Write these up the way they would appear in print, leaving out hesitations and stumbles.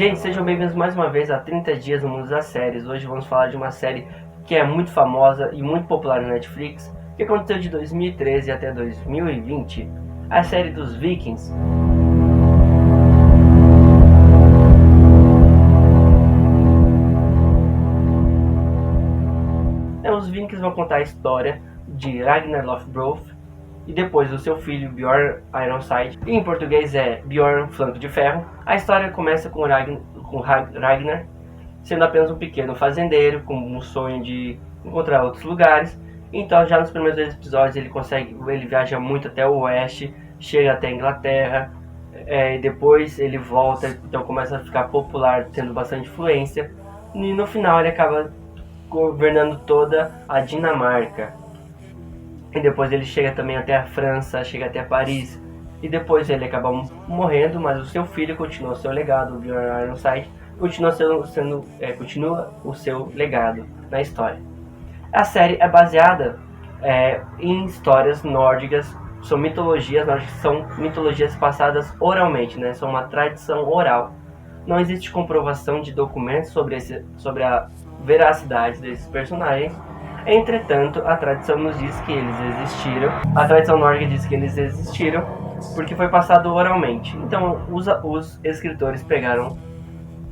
Gente, sejam bem-vindos mais uma vez a 30 Dias no Mundo das Séries. Hoje vamos falar de uma série que é muito famosa e muito popular na Netflix, que aconteceu de 2013 até 2020, a série dos Vikings. Os Vikings vão contar a história de Ragnar Lothbrok e depois o seu filho Bjorn Ironside, e em português é Bjorn Flanco de Ferro. A história começa com Ragnar sendo apenas um pequeno fazendeiro com um sonho de encontrar outros lugares. Então já nos primeiros 2 episódios ele viaja muito até o oeste, chega até a Inglaterra, e depois ele volta, então começa a ficar popular, tendo bastante influência, e no final ele acaba governando toda a Dinamarca. E depois ele chega também até a França, chega até Paris. E depois ele acaba morrendo, mas o seu filho continua o seu legado, o Bjorn Ironside, continua o seu legado na história. A série é baseada em histórias nórdicas, são mitologias nórdicas, são mitologias passadas oralmente, né? São uma tradição oral. Não existe comprovação de documentos sobre a veracidade desses personagens. Entretanto, a tradição nos diz que eles existiram. A tradição nórdica diz que eles existiram porque foi passado oralmente. Então, os escritores pegaram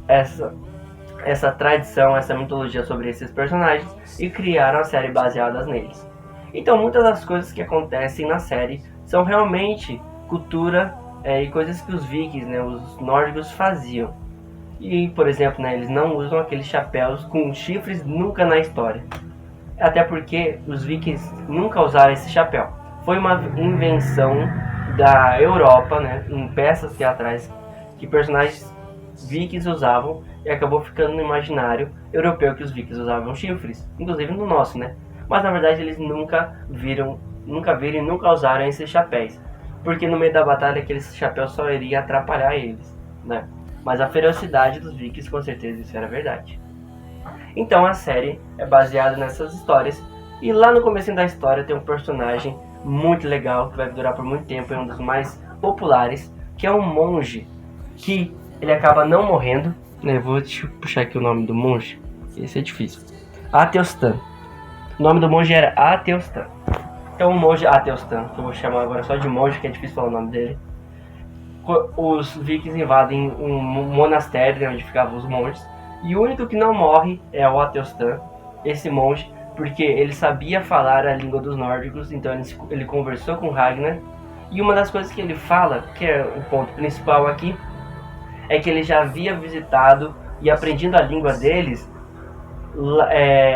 essa tradição, essa mitologia sobre esses personagens e criaram a série baseadas neles. Então, muitas das coisas que acontecem na série são realmente cultura e coisas que os vikings, né, os nórdicos faziam. E, por exemplo, né, eles não usam aqueles chapéus com chifres nunca na história. Até porque os vikings nunca usaram esse chapéu. Foi uma invenção da Europa, né, em peças teatrais que personagens vikings usavam, e acabou ficando no imaginário europeu que os vikings usavam chifres, inclusive no nosso, né? Mas na verdade eles nunca viram e nunca usaram esses chapéus, porque no meio da batalha aquele chapéu só iria atrapalhar eles, né? Mas a ferocidade dos vikings, com certeza, isso era verdade. Então a série é baseada nessas histórias. E lá no começo da história tem um personagem muito legal, que vai durar por muito tempo, é um dos mais populares, que é um monge, que ele acaba não morrendo, né? Deixa eu puxar aqui o nome do monge, esse é difícil. Athelstan. O nome do monge era Athelstan. Então o monge Athelstan, que eu vou chamar agora só de monge, que é difícil falar o nome dele. Os vikings invadem um monastério, né, onde ficavam os monges. E o único que não morre é o Athelstan, esse monge, porque ele sabia falar a língua dos nórdicos, então ele conversou com Ragnar. E uma das coisas que ele fala, que é o ponto principal aqui, é que ele já havia visitado e aprendido a língua deles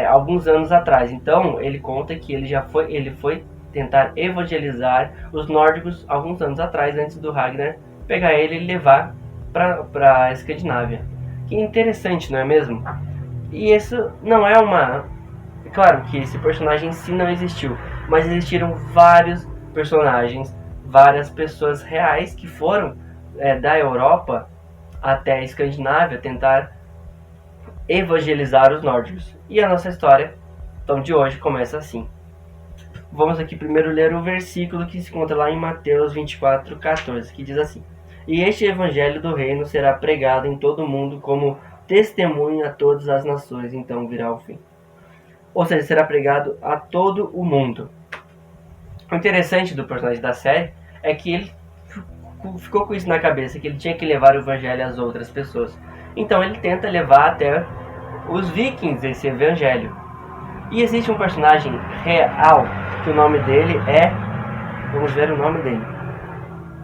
alguns anos atrás. Então ele conta que ele foi tentar evangelizar os nórdicos alguns anos atrás, antes do Ragnar pegar ele e levar para a Escandinávia. Que interessante, não é mesmo? E isso não é uma... Claro que esse personagem em si não existiu, mas existiram vários personagens, várias pessoas reais que foram da Europa até a Escandinávia tentar evangelizar os nórdicos. E a nossa história, então, de hoje começa assim. Vamos aqui primeiro ler o versículo que se encontra lá em Mateus 24:14, que diz assim: "E este evangelho do reino será pregado em todo o mundo como testemunho a todas as nações, então virá o fim." Ou seja, será pregado a todo o mundo. O interessante do personagem da série é que ele ficou com isso na cabeça, que ele tinha que levar o evangelho às outras pessoas. Então ele tenta levar até os vikings esse evangelho. E existe um personagem real, que o nome dele é... Vamos ver o nome dele.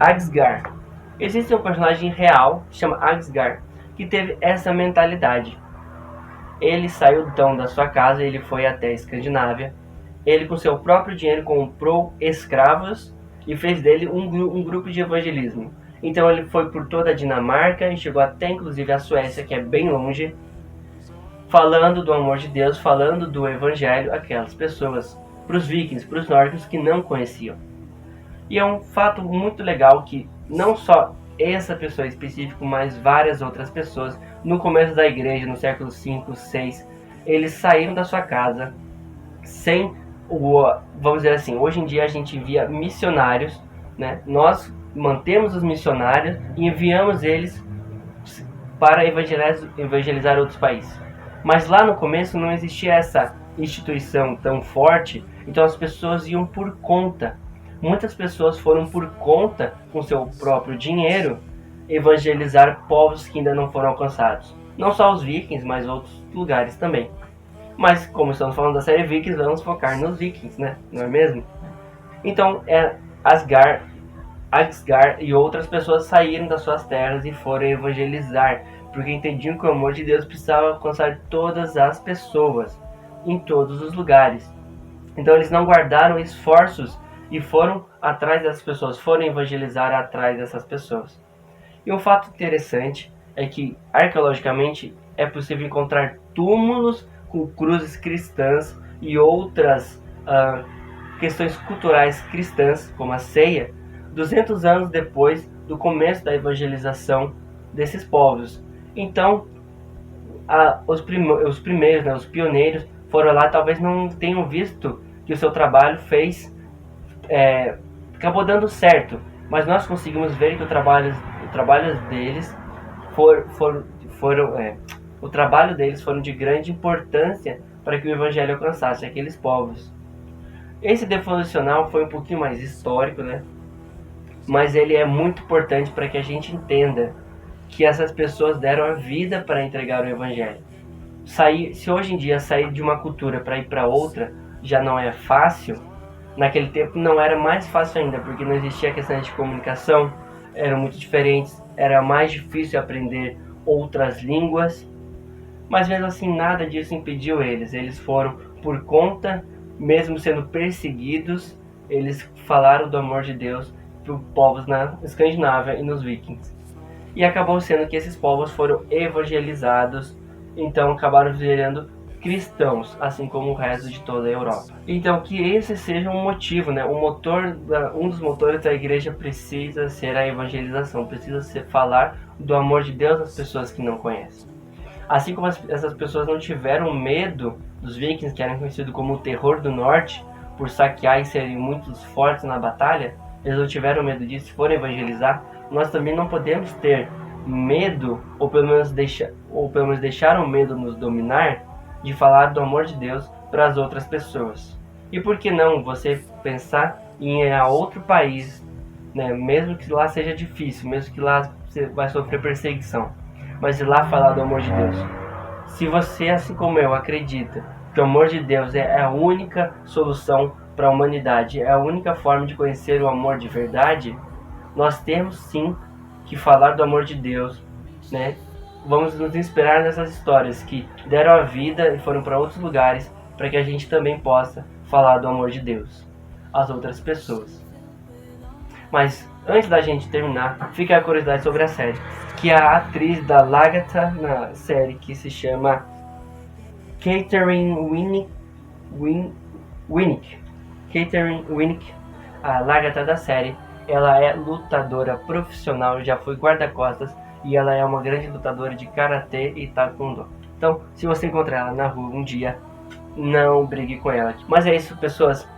Agsgar. Existe um personagem real, que chama Agsgar, que teve essa mentalidade. Ele saiu então da sua casa, ele foi até a Escandinávia. Ele com seu próprio dinheiro comprou escravos e fez dele um grupo de evangelismo. Então ele foi por toda a Dinamarca e chegou até inclusive a Suécia, que é bem longe, falando do amor de Deus, falando do evangelho àquelas pessoas, para os vikings, para os nórdicos que não conheciam. E é um fato muito legal que não só essa pessoa específica, mas várias outras pessoas, no começo da igreja, no século 5, 6, eles saíram da sua casa sem vamos dizer assim, hoje em dia a gente envia missionários, né? Nós mantemos os missionários e enviamos eles para evangelizar outros países. Mas lá no começo não existia essa instituição tão forte, então as pessoas iam por conta. Muitas pessoas foram por conta, com seu próprio dinheiro, evangelizar povos que ainda não foram alcançados. Não só os vikings, mas outros lugares também. Mas como estamos falando da série Vikings, vamos focar nos vikings, né? Não é mesmo? Então, Asgard e outras pessoas saíram das suas terras e foram evangelizar, porque entendiam que o amor de Deus precisava alcançar todas as pessoas, em todos os lugares. Então eles não guardaram esforços e foram atrás dessas pessoas, foram evangelizar atrás dessas pessoas. E um fato interessante é que, arqueologicamente, é possível encontrar túmulos com cruzes cristãs e outras questões culturais cristãs, como a ceia, 200 anos depois do começo da evangelização desses povos. Então, os primeiros, né, os pioneiros, foram lá, talvez não tenham visto que o seu trabalho acabou dando certo, mas nós conseguimos ver que o trabalho deles foram de grande importância para que o evangelho alcançasse aqueles povos. Esse devocional foi um pouquinho mais histórico, né? Mas ele é muito importante para que a gente entenda que essas pessoas deram a vida para entregar o evangelho. Se hoje em dia sair de uma cultura para ir para outra já não é fácil, naquele tempo não era mais fácil ainda, porque não existia a questão de comunicação, eram muito diferentes, era mais difícil aprender outras línguas, mas mesmo assim nada disso impediu eles. Eles foram por conta, mesmo sendo perseguidos, eles falaram do amor de Deus para os povos na Escandinávia e nos vikings. E acabou sendo que esses povos foram evangelizados, então acabaram virando cristãos, assim como o resto de toda a Europa. Então que esse seja um motivo, né? Um dos motores da igreja precisa ser a evangelização, precisa falar do amor de Deus às pessoas que não conhecem. Assim como essas pessoas não tiveram medo dos vikings, que eram conhecidos como o terror do norte, por saquear e serem muito fortes na batalha, eles não tiveram medo disso, se forem evangelizar, nós também não podemos ter medo, ou pelo menos deixar o medo nos dominar, de falar do amor de Deus para as outras pessoas. E por que não você pensar em ir a outro país, né? Mesmo que lá seja difícil, mesmo que lá você vai sofrer perseguição, mas ir lá falar do amor de Deus. Se você, assim como eu, acredita que o amor de Deus é a única solução para a humanidade, é a única forma de conhecer o amor de verdade, nós temos sim que falar do amor de Deus, né? Vamos nos inspirar nessas histórias que deram a vida e foram para outros lugares, para que a gente também possa falar do amor de Deus às outras pessoas. Mas antes da gente terminar, fica a curiosidade sobre a série, que a atriz da Lagatha na série, que se chama Catherine Winnick, a Lagatha da série, ela é lutadora profissional, já foi guarda-costas e ela é uma grande lutadora de karatê e taekwondo. Então, se você encontrar ela na rua um dia, não brigue com ela. Mas é isso, pessoas.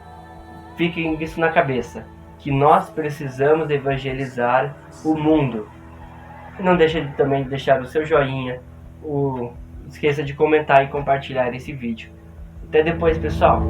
Fiquem isso na cabeça, que nós precisamos evangelizar o mundo. Não deixe de também deixar o seu joinha, esqueça de comentar e compartilhar esse vídeo. Até depois, pessoal.